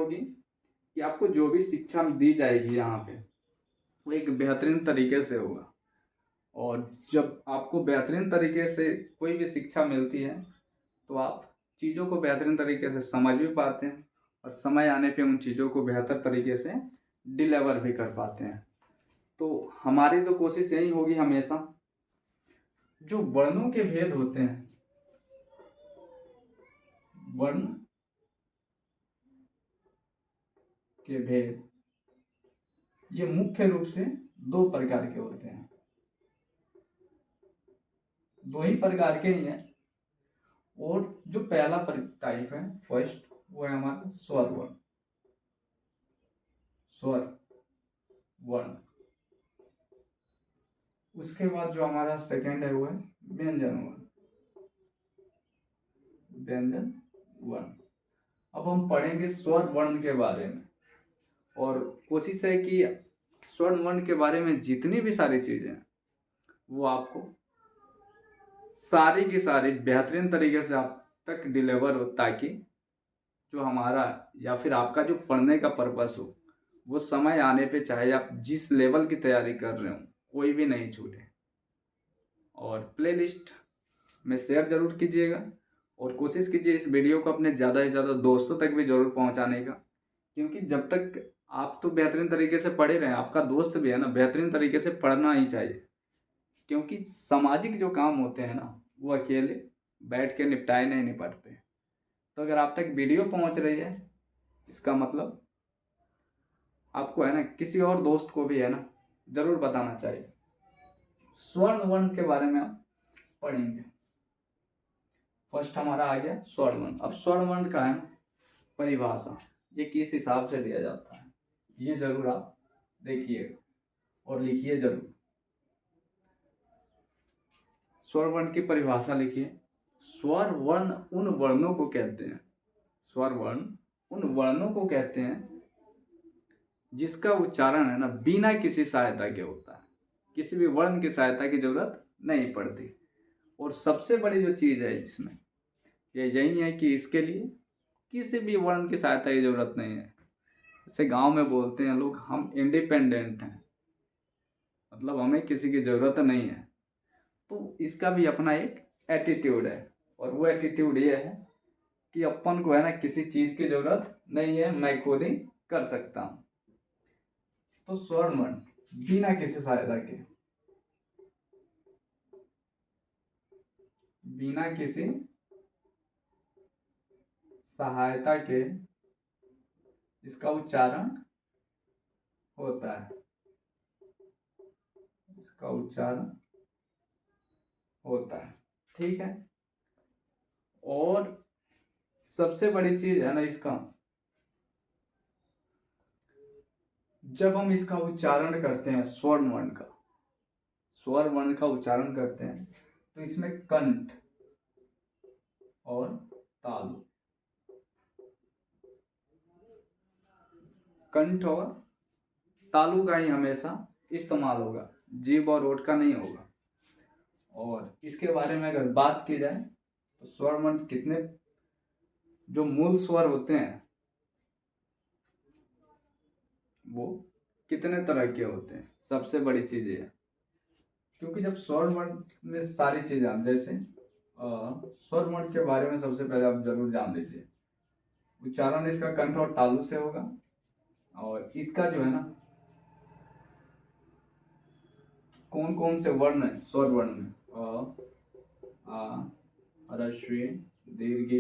होगी कि आपको जो भी शिक्षा दी जाएगी यहाँ पे वो एक बेहतरीन तरीके से होगा। और जब आपको बेहतरीन तरीके से कोई भी शिक्षा मिलती है तो आप चीज़ों को बेहतरीन तरीके से समझ भी पाते हैं और समय आने पे उन चीज़ों को बेहतर तरीके से डिलीवर भी कर पाते हैं। तो हमारी तो कोशिश यही होगी हमेशा, जो वर्णों के भेद होते हैं, वर्ण के भेद ये मुख्य रूप से दो प्रकार के होते हैं, दो ही प्रकार के ही हैं। और जो पहला टाइप है फर्स्ट, वो है हमारा स्वर वर्ण। स्वर वर्ण। उसके बाद जो हमारा सेकंड है वो है व्यंजन वर्ण। व्यंजन वर्ण। अब हम पढ़ेंगे स्वर वर्ण के बारे में, और कोशिश है कि स्वर वर्ण के बारे में जितनी भी सारी चीजें हैं वो आपको सारी की सारी बेहतरीन तरीके से आप तक डिलीवर हो, ताकि जो हमारा या फिर आपका जो पढ़ने का पर्पस हो वो समय आने पे चाहे आप जिस लेवल की तैयारी कर रहे हो कोई भी नहीं छूटे। और प्लेलिस्ट में शेयर जरूर कीजिएगा और कोशिश कीजिए इस वीडियो को अपने ज़्यादा से ज़्यादा दोस्तों तक भी जरूर पहुंचाने का, क्योंकि जब तक आप तो बेहतरीन तरीके से पढ़े रहे हैं, आपका दोस्त भी है ना, बेहतरीन तरीके से पढ़ना ही चाहिए। क्योंकि सामाजिक जो काम होते हैं ना वो अकेले बैठ के निपटाए नहीं पड़ते। तो अगर आप तक वीडियो पहुंच रही है इसका मतलब आपको है ना किसी और दोस्त को भी है ना जरूर बताना चाहिए। स्वर्ण वर्ण के बारे में आप पढ़ेंगे। फर्स्ट हमारा आ गया स्वर्ण वर्ण। अब स्वर्ण वर्ण का है परिभाषा, ये किस हिसाब से दिया जाता है ये जरूर आप देखिएगा और लिखिए जरूर। स्वर वर्ण की परिभाषा लिखिए। स्वर वर्ण उन वर्णों को कहते हैं, स्वर वर्ण उन वर्णों को कहते हैं जिसका उच्चारण है ना बिना किसी सहायता के होता है, किसी भी वर्ण की सहायता की जरूरत नहीं पड़ती। और सबसे बड़ी जो चीज है इसमें ये यही है कि इसके लिए किसी भी वर्ण की सहायता की जरूरत नहीं है। जैसे गांव में बोलते हैं लोग, हम इंडिपेंडेंट हैं, मतलब हमें किसी की जरूरत नहीं है। तो इसका भी अपना एक एटीट्यूड है, और वो एटीट्यूड ये है कि अपन को है ना किसी चीज की जरूरत नहीं है, मैं खुद ही कर सकता हूं। तो स्वर्ण वर्ण बिना किसी सहायता के, बिना किसी सहायता के इसका उच्चारण होता है, इसका उच्चारण होता है। ठीक है। और सबसे बड़ी चीज है ना इसका, जब हम इसका उच्चारण करते हैं स्वर्ण वर्ण का, स्वर वर्ण का उच्चारण करते हैं तो इसमें कंठ और तालु, कंठ और तालु का ही हमेशा इस्तेमाल होगा, जीभ और ओठ का नहीं होगा। और इसके बारे में अगर बात की जाए तो स्वर वर्ण कितने, जो मूल स्वर होते हैं वो कितने तरह के होते हैं, सबसे बड़ी चीज ये है। क्योंकि जब स्वर वर्ण में सारी चीजें आती, जैसे स्वर वर्ण के बारे में सबसे पहले आप जरूर जान लीजिए, उच्चारण इसका कंठ और तालु से होगा। और इसका जो है ना कौन कौन से वर्ण है स्वर वर्ण में, अ आ ह्रस्व दीर्घ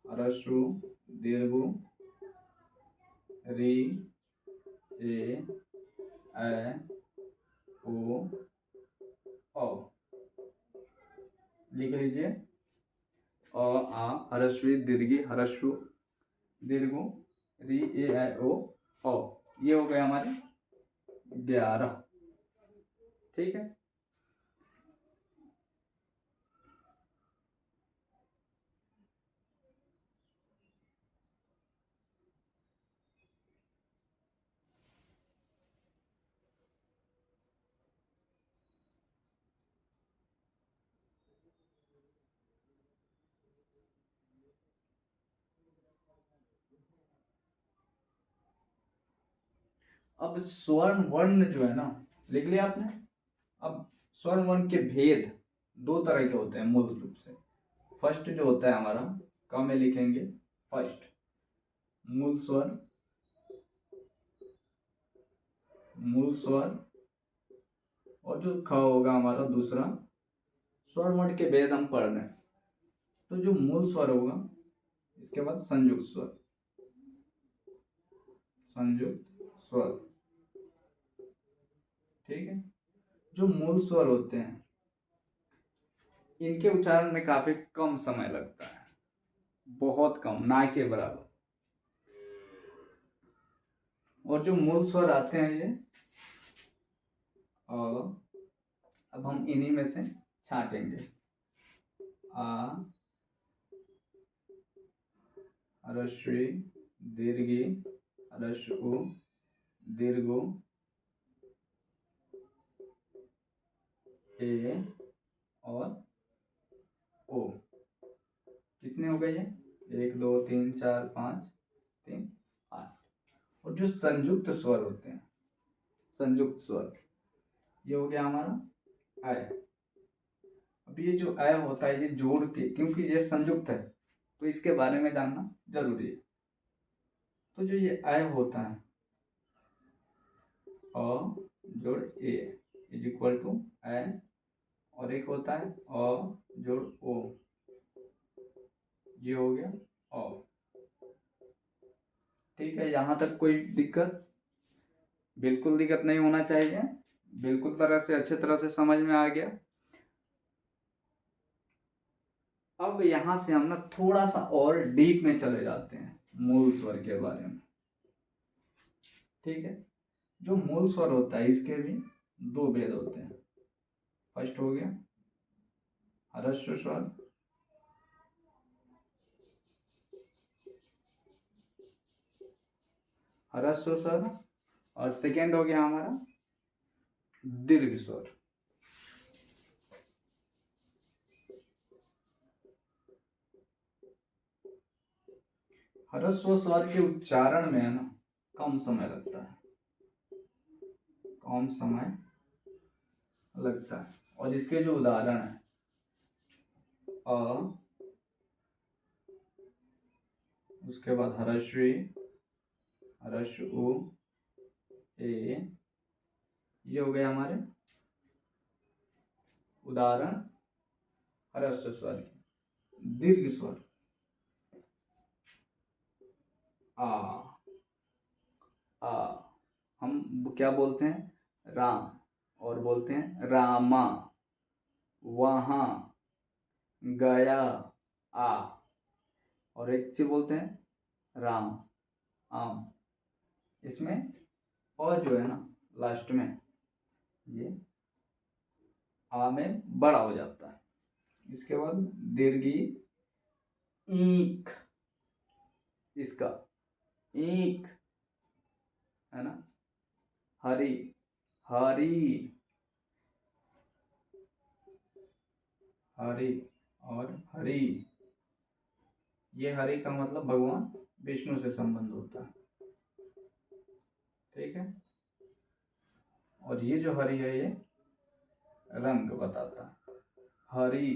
ह्रस्व दीर्घ री ए ऐ ओ औ। लिख लीजिए अ आ ह्रस्व दीर्घ ह्रस्व दीर्घ री ए ऐ ओ औ। ये हो गए हमारे 11। ठीक है। अब स्वर्ण वर्ण जो है ना, लिख लिया आपने। अब स्वर्ण वर्ण के भेद दो तरह के होते हैं मूल रूप से। फर्स्ट जो होता है हमारा, का में लिखेंगे फर्स्ट मूल स्वर, मूल स्वर, और जो ख होगा हमारा दूसरा। स्वर वर्ण के भेद हम पढ़ रहे हैं, तो जो मूल स्वर होगा, इसके बाद संयुक्त स्वर, संयुक्त स्वर। ठीक है। जो मूल स्वर होते हैं इनके उच्चारण में काफी कम समय लगता है, बहुत कम, ना के बराबर। और जो मूल स्वर आते हैं ये, अब हम इन्हीं में से छांटेंगे। आ, ह्रस्वी, दीर्घी, ह्रस्व, दीर्घ, ए और ओ। कितने हो गए ये? 1 2 3 4 5 3 8। और जो संयुक्त स्वर होते हैं, संयुक्त स्वर, ये हो गया हमारा अय। अब ये जो अय होता है ये जोड़ के, क्योंकि ये संयुक्त है तो इसके बारे में जानना जरूरी है। तो जो ये अय होता है, अ जोड़ ए इज इक्वल टू अय, और एक होता है अ जोड़ ओ, ये हो गया अ। ठीक है, यहाँ तक कोई दिक्कत? बिल्कुल दिक्कत नहीं होना चाहिए, बिल्कुल तरह से अच्छे तरह से समझ में आ गया। अब यहां से हम ना थोड़ा सा और डीप में चले जाते हैं मूल स्वर के बारे में। ठीक है। जो मूल स्वर होता है इसके भी दो भेद होते हैं। फर्स्ट हो गया ह्रस्व स्वर, ह्रस्व स्वर, और सेकेंड हो गया हमारा दीर्घ स्वर। ह्रस्व स्वर के उच्चारण में है ना कम समय लगता है, कम समय लगता है। और इसके जो उदाहरण है, अ, उसके बाद ह्रस्वी, ह्रस्व, ए, ये हो गए हमारे उदाहरण ह्रस्व स्वर के। दीर्घ स्वर, आ, आ, हम क्या बोलते हैं? राम, और बोलते हैं रामा, वहां, गया, आ, और एक चीज बोलते हैं राम, आम। इसमें अ जो है ना लास्ट में, ये आ में बड़ा हो जाता है। इसके बाद दीर्घी, ईक, इसका ईक है ना, हरी, हरी, हरी, और हरी, ये हरि का मतलब भगवान विष्णु से संबंध होता है। ठीक है। और ये जो हरि है ये रंग बताता है, हरि।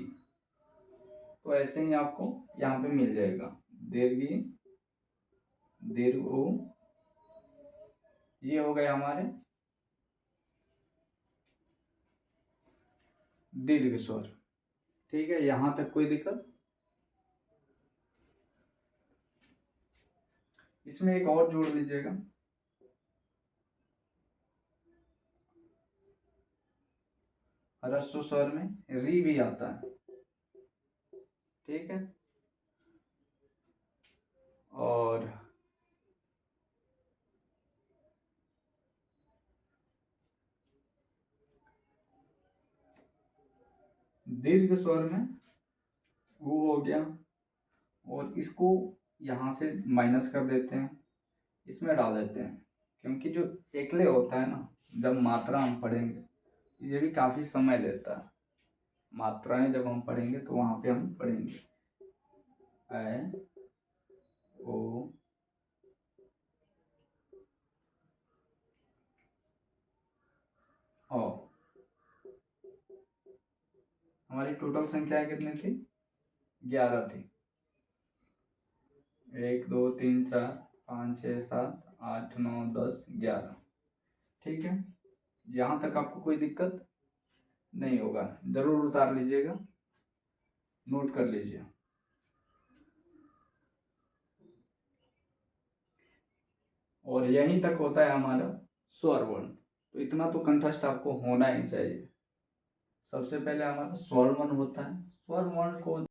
तो ऐसे ही आपको यहाँ पे मिल जाएगा दीर्घी, दीर्घ, ये हो गए हमारे दीर्घ स्वर। ठीक है, यहां तक कोई दिक्कत? इसमें एक और जोड़ दीजिएगा, ह्रस्व स्वर में री भी आता है। ठीक है। और दीर्घ स्वर में वो हो गया, और इसको यहाँ से माइनस कर देते हैं, इसमें डाल देते हैं, क्योंकि जो एकले होता है ना, जब मात्रा हम पढ़ेंगे ये भी काफ़ी समय लेता है। मात्राएं जब हम पढ़ेंगे तो वहाँ पे हम पढ़ेंगे ए, ओ, और हमारी टोटल संख्या कितनी थी? 11 थी। 1 2 3 4 5 6 7 8 9 10 11। ठीक है, यहाँ तक आपको कोई दिक्कत नहीं होगा। जरूर उतार लीजिएगा, नोट कर लीजिए। और यहीं तक होता है हमारा स्वर वर्ण। तो इतना तो कंठस्थ आपको होना ही चाहिए। सबसे पहले हमारा स्वर वर्ण होता है। स्वर वर्ण को